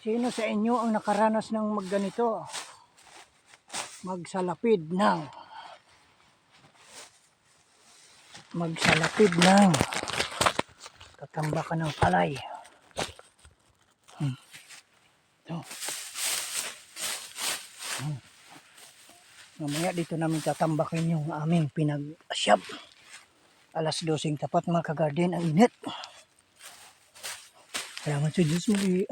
Sino sa inyo ang nakaranas ng magganito? Magsalapid ng tatambakan ng palay. Ito. Mamaya dito namin tatambakin yung aming pinag-asyab. Alas 12 tapat mga kagarden, ang init. Salamat sa Diyos muli.